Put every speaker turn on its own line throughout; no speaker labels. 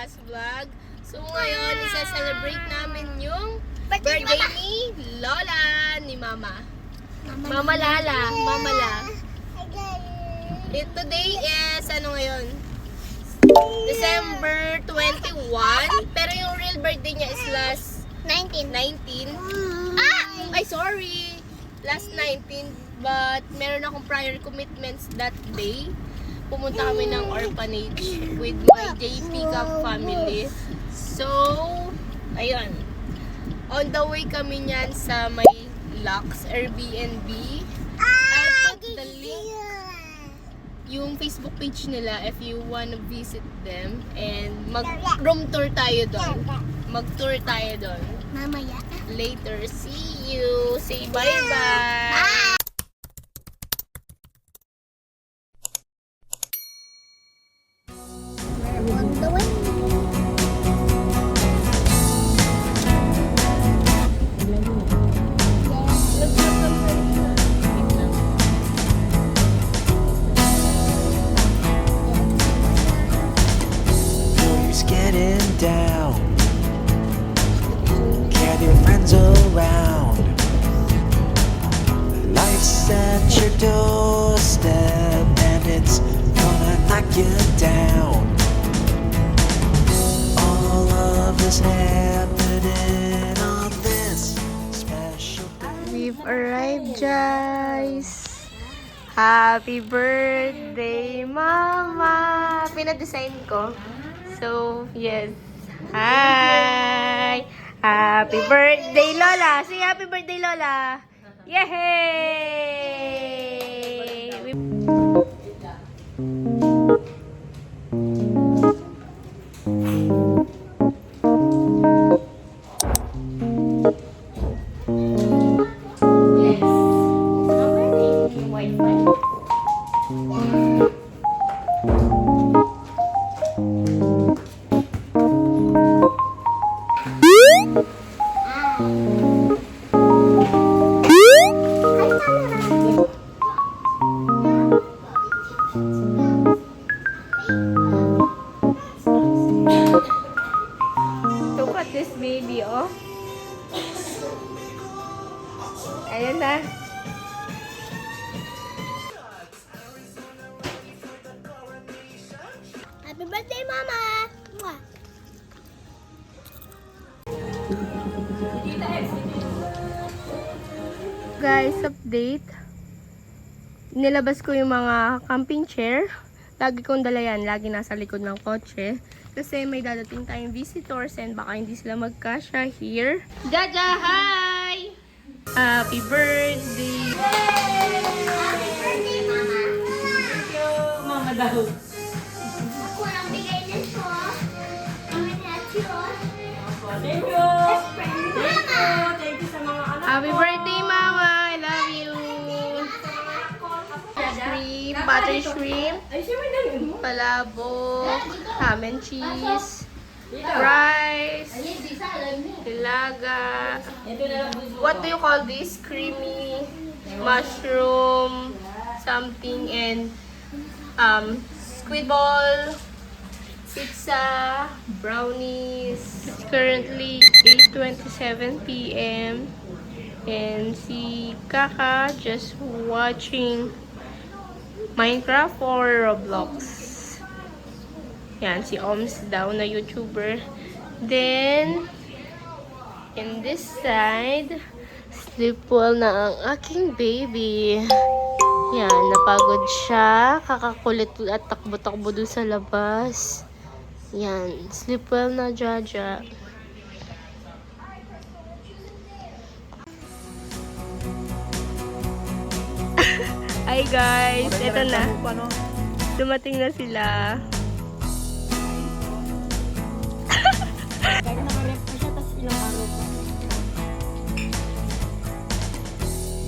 Lola's Vlog. So ngayon, isa-celebrate namin yung birthday ni Lola, ni Mama. Mama Lala, Mama La. Today is, ano ngayon? December 21. Pero yung real birthday niya is last 19. Ay, sorry! Last 19. But meron akong prior commitments that day. Pumunta kami ng orphanage with my JP Cup family. So, ayun. On the way kami niyan sa may Lux Airbnb. I'll put the link, yung Facebook page nila if you wanna visit them. And mag-room tour tayo doon. Mag-tour tayo doon.
Mamaya.
Later, see you. Say bye-bye.
On the way.
Boys getting down. Gather your friends around. Life's at your doorstep and it's gonna knock you down. All of this happening on this special day.
We've arrived, guys. Happy birthday, Mama! Pinadesign ko. So, yes. Hi! Happy birthday, Lola! Say happy birthday, Lola! Yay! Look at this baby, oh. Ayan na.
Happy birthday, Mama! Mwah.
Guys, update. Nilabas ko yung mga camping chair. Lagi kong dala yan. Lagi nasa likod ng kotse. Kasi may dadating tayong visitors and baka hindi sila magkasya here. Jaja, hi! Happy birthday!
Happy birthday, Mama!
Thank you, Mama daw.
Ako lang bigay nito. Kami natin.
Thank you!
Mama!
Thank you sa mga anak. Happy birthday, Mama! I love you! Shrimp, butter shrimp, palabok, ham and cheese, rice, nilaga. What do you call this? Creamy mushroom something and squid ball, pizza, brownies. It's currently 8:27 p.m. and si Kaka just watching Minecraft or Roblox. Yan, si Oms daw na YouTuber. Then, in this side, sleep well na ang aking baby. Yan, napagod siya. Kakakulit at takbo-takbo dun sa labas. Yan, sleep well na, Jaja. Hi guys, eto na. Dumating na sila.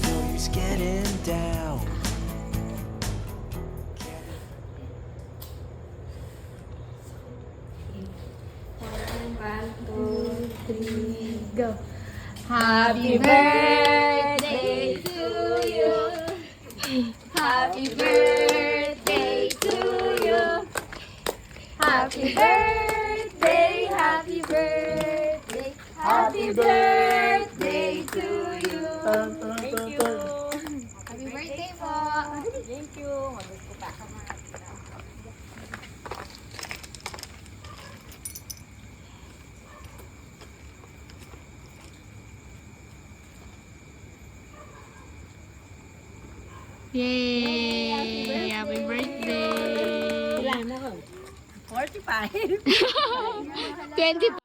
Boys getting down.
Go. Happy birthday to you. Happy birthday to you. Happy birthday
Happy birthday to you.
Thank you. Happy birthday po.
Thank you. Magusto pa ka mga.
Yay! Happy birthday!
Ilan mo? 45.
20.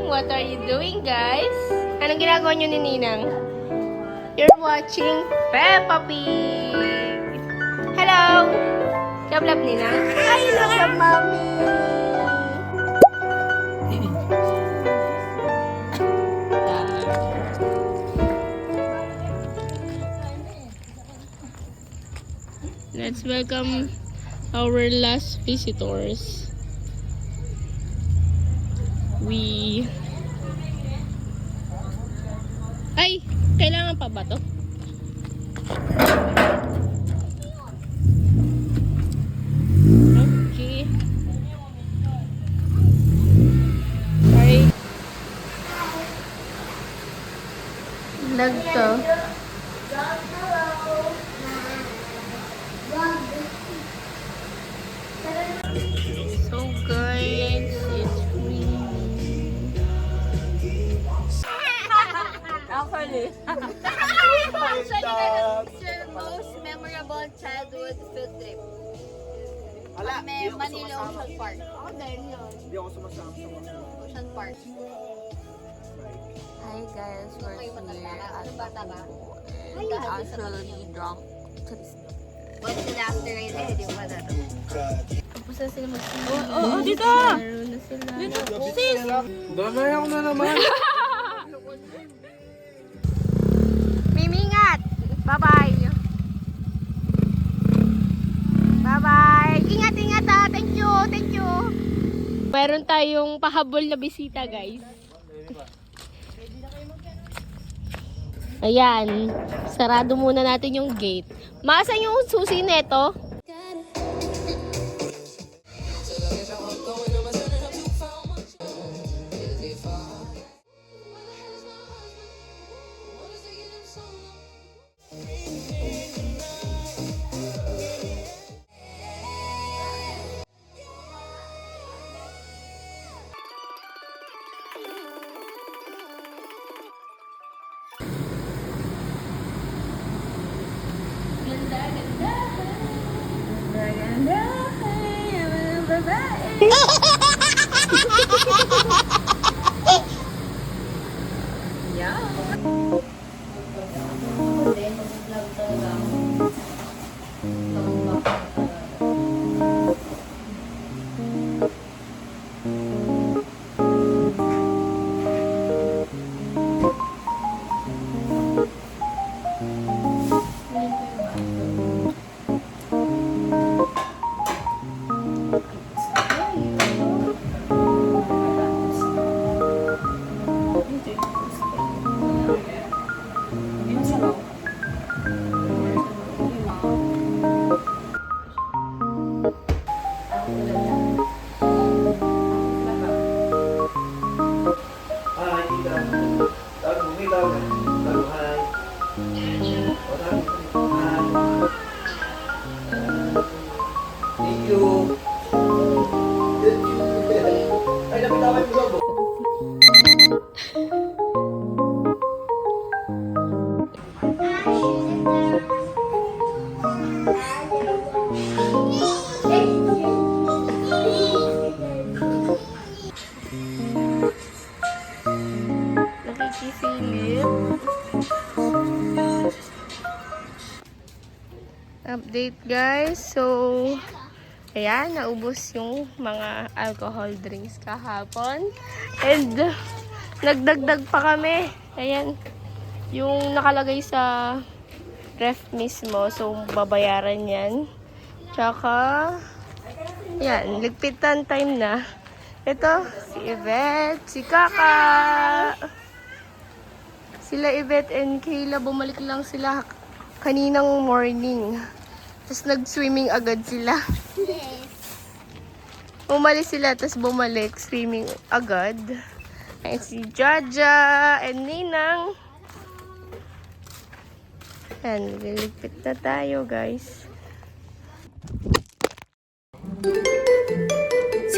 What are you doing, guys? Anong ginagawa niyo ni Ninang? You're watching Peppa Pig. Hello! Love, Ninang. Hi, love, mommy. Let's welcome our last visitors. Ay! Kailangan pa ba to? Okay. Sorry. Lag to. So guys, it's raining.
Actually.
It's your most memorable childhood field trip. May Manila Ocean Park. Ako din yun.
Hindi ako sumasama sa mga
Ocean Park.
Hi guys, we're
Kayo matanda
here
ka?
at
Ano bata ba?
actually drunk.
But sila after rain eh, di ba na?
Tapos na sila mag-sino.
Oo, dito!
Laro na sila.
Sis!
Damayan ko na naman.
Mimingat! Bye-bye! Bye-bye! Ingat ha! Thank you! Thank you! Meron tayong pahabol na bisita, guys. Ayan. Sarado muna natin yung gate. Masan yung susi neto?
Hi, tita. Tawag mo, may tawag. Tawag, hi. O, tawag mo, hi. Thank you. Ay, napitawan mo ba?
Nakikisilip. Update guys. So, ayan, naubos yung mga alcohol drinks kahapon. And, nagdagdag pa kami. Ayan, yung nakalagay sa ref mismo. So, babayaran yan. Tsaka, Yan, ligpitan time na. Ito, si Yvette, si Kaka. Sila Yvette and Kayla, bumalik lang sila kaninang morning. Tapos nag-swimming agad sila. Umalis sila, tapos bumalik, swimming agad. Ayan si Jaja and Ninang. Ayan, liligpit na tayo, guys.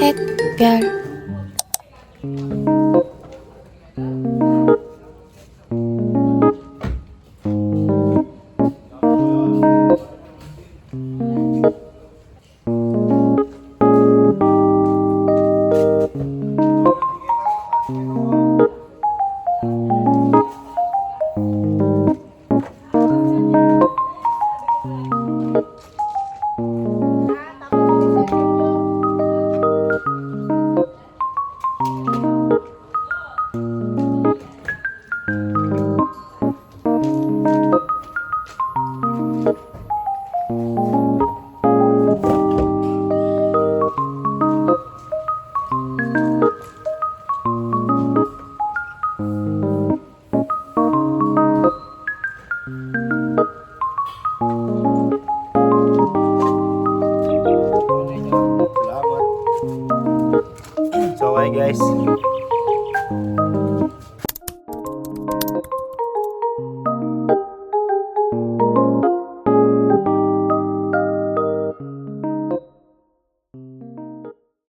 샛별
Salamat. So, okay guys.